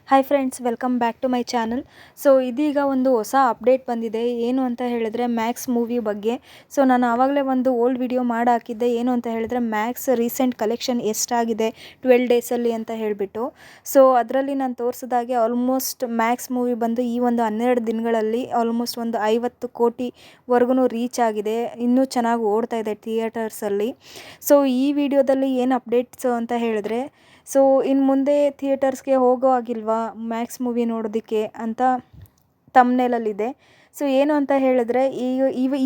Hi friends, welcome back to my channel. So ಇದೀಗ ಒಂದು ಹೊಸ ಅಪ್ಡೇಟ್ ಬಂದಿದೆ. ಏನು ಅಂತ ಹೇಳಿದ್ರೆ ಮ್ಯಾಕ್ಸ್ ಮೂವಿ ಬಗ್ಗೆ. ಸೊ ನಾನು ಆವಾಗಲೇ ಒಂದು ಓಲ್ಡ್ ವಿಡಿಯೋ ಮಾಡಿ ಹಾಕಿದ್ದೆ. ಏನು ಅಂತ ಹೇಳಿದ್ರೆ ಮ್ಯಾಕ್ಸ್ ರೀಸೆಂಟ್ ಕಲೆಕ್ಷನ್ ಎಷ್ಟಾಗಿದೆ 12 ಡೇಸಲ್ಲಿ ಅಂತ ಹೇಳಿಬಿಟ್ಟು. ಸೊ ಅದರಲ್ಲಿ ನಾನು ತೋರಿಸಿದಾಗೆ ಆಲ್ಮೋಸ್ಟ್ ಮ್ಯಾಕ್ಸ್ ಮೂವಿ ಬಂದು ಈ ಒಂದು 12 ದಿನಗಳಲ್ಲಿ ಆಲ್ಮೋಸ್ಟ್ ಒಂದು 50 ಕೋಟಿವರೆಗೂ ರೀಚ್ ಆಗಿದೆ. ಇನ್ನೂ ಚೆನ್ನಾಗಿ ಓಡ್ತಾ ಇದೆ ಥಿಯೇಟರ್ಸಲ್ಲಿ. ಸೊ ಈ ವಿಡಿಯೋದಲ್ಲಿ ಏನು ಅಪ್ಡೇಟ್ಸು ಅಂತ ಹೇಳಿದ್ರೆ, ಸೊ ಇನ್ನು ಮುಂದೆ ಥಿಯೇಟರ್ಸ್ಗೆ ಹೋಗೋ ಆಗಿಲ್ವಾ ಮ್ಯಾಕ್ಸ್ ಮೂವಿ ನೋಡೋದಕ್ಕೆ ಅಂತ ತಮ್ನೇಲಲ್ಲಿದೆ. ಸೊ ಏನು ಅಂತ ಹೇಳಿದ್ರೆ,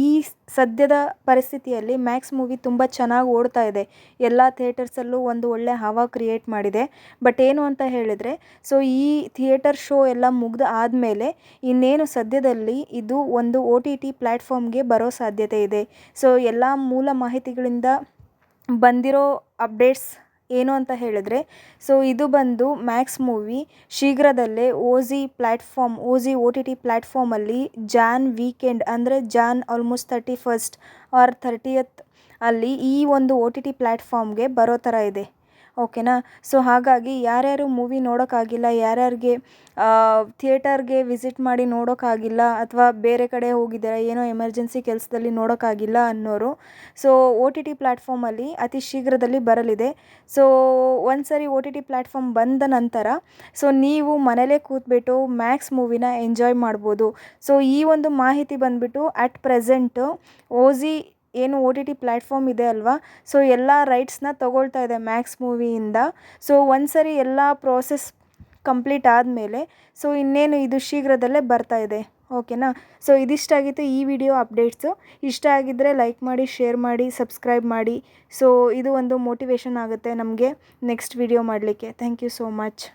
ಈ ಸದ್ಯದ ಪರಿಸ್ಥಿತಿಯಲ್ಲಿ ಮ್ಯಾಕ್ಸ್ ಮೂವಿ ತುಂಬ ಚೆನ್ನಾಗಿ ಓಡ್ತಾ ಇದೆ. ಎಲ್ಲ ಥಿಯೇಟರ್ಸಲ್ಲೂ ಒಂದು ಒಳ್ಳೆ ಹವಾ ಕ್ರಿಯೇಟ್ ಮಾಡಿದೆ. ಬಟ್ ಏನು ಅಂತ ಹೇಳಿದರೆ, ಸೊ ಈ ಥಿಯೇಟರ್ ಶೋ ಎಲ್ಲ ಮುಗ್ದು ಆದಮೇಲೆ ಇನ್ನೇನು ಸದ್ಯದಲ್ಲಿ ಇದು ಒಂದು OTT ಪ್ಲ್ಯಾಟ್ಫಾರ್ಮ್ಗೆ ಬರೋ ಸಾಧ್ಯತೆ ಇದೆ. ಸೊ ಎಲ್ಲ ಮೂಲ ಮಾಹಿತಿಗಳಿಂದ ಬಂದಿರೋ ಅಪ್ಡೇಟ್ಸ್ ಏನು ಅಂತ ಹೇಳಿದ್ರೆ, ಸೊ ಇದು ಬಂದು ಮ್ಯಾಕ್ಸ್ ಮೂವಿ ಶೀಘ್ರದಲ್ಲೇ OZ OTT ಪ್ಲ್ಯಾಟ್ಫಾರ್ಮಲ್ಲಿ ಜಾನ್ ವೀಕೆಂಡ್ ಅಂದರೆ Jan almost 31st or 30th ಅಲ್ಲಿ ಈ ಒಂದು OTT ಪ್ಲ್ಯಾಟ್ಫಾರ್ಮ್ಗೆ ಬರೋ ಥರ ಇದೆ. ಓಕೆನಾ. ಸೊ ಹಾಗಾಗಿ ಯಾರ್ಯಾರು ಮೂವಿ ನೋಡೋಕ್ಕಾಗಿಲ್ಲ, ಯಾರ್ಯಾರಿಗೆ ಥಿಯೇಟರ್ಗೆ ವಿಸಿಟ್ ಮಾಡಿ ನೋಡೋಕ್ಕಾಗಿಲ್ಲ, ಅಥವಾ ಬೇರೆ ಕಡೆ ಹೋಗಿದ್ದಾರೆ ಏನೋ ಎಮರ್ಜೆನ್ಸಿ ಕೆಲಸದಲ್ಲಿ ನೋಡೋಕ್ಕಾಗಿಲ್ಲ ಅನ್ನೋರು, ಸೊ OTT ಪ್ಲ್ಯಾಟ್ಫಾರ್ಮಲ್ಲಿ ಅತಿ ಶೀಘ್ರದಲ್ಲಿ ಬರಲಿದೆ. ಸೊ ಒಂದು ಸರಿ OTT ಪ್ಲ್ಯಾಟ್ಫಾರ್ಮ್ ಬಂದ ನಂತರ ಸೊ ನೀವು ಮನೇಲೇ ಕೂತ್ಬಿಟ್ಟು ಮ್ಯಾಕ್ಸ್ ಮೂವಿನ ಎಂಜಾಯ್ ಮಾಡ್ಬೋದು. ಸೊ ಈ ಒಂದು ಮಾಹಿತಿ ಬಂದುಬಿಟ್ಟು ಅಟ್ ಪ್ರೆಸೆಂಟು ಏನು OTT ಪ್ಲ್ಯಾಟ್ಫಾರ್ಮ್ ಇದೆ ಅಲ್ವಾ, ಸೊ ಎಲ್ಲ ರೈಟ್ಸ್ನ ತೊಗೊಳ್ತಾ ಇದೆ ಮ್ಯಾಕ್ಸ್ ಮೂವಿಯಿಂದ. ಸೊ ಒಂದು ಸರಿ ಎಲ್ಲ ಪ್ರೋಸೆಸ್ ಕಂಪ್ಲೀಟ್ ಆದಮೇಲೆ ಸೊ ಇನ್ನೇನು ಇದು ಶೀಘ್ರದಲ್ಲೇ ಬರ್ತಾ ಇದೆ. ಓಕೆನಾ. ಸೊ ಇದಿಷ್ಟಾಗಿತ್ತು ಈ ವಿಡಿಯೋ ಅಪ್ಡೇಟ್ಸು. ಇಷ್ಟ ಆಗಿದ್ದರೆ ಲೈಕ್ ಮಾಡಿ, ಶೇರ್ ಮಾಡಿ, ಸಬ್ಸ್ಕ್ರೈಬ್ ಮಾಡಿ. ಸೊ ಇದು ಒಂದು ಮೋಟಿವೇಶನ್ ಆಗುತ್ತೆ ನಮಗೆ ನೆಕ್ಸ್ಟ್ ವಿಡಿಯೋ ಮಾಡಲಿಕ್ಕೆ. Thank you so much.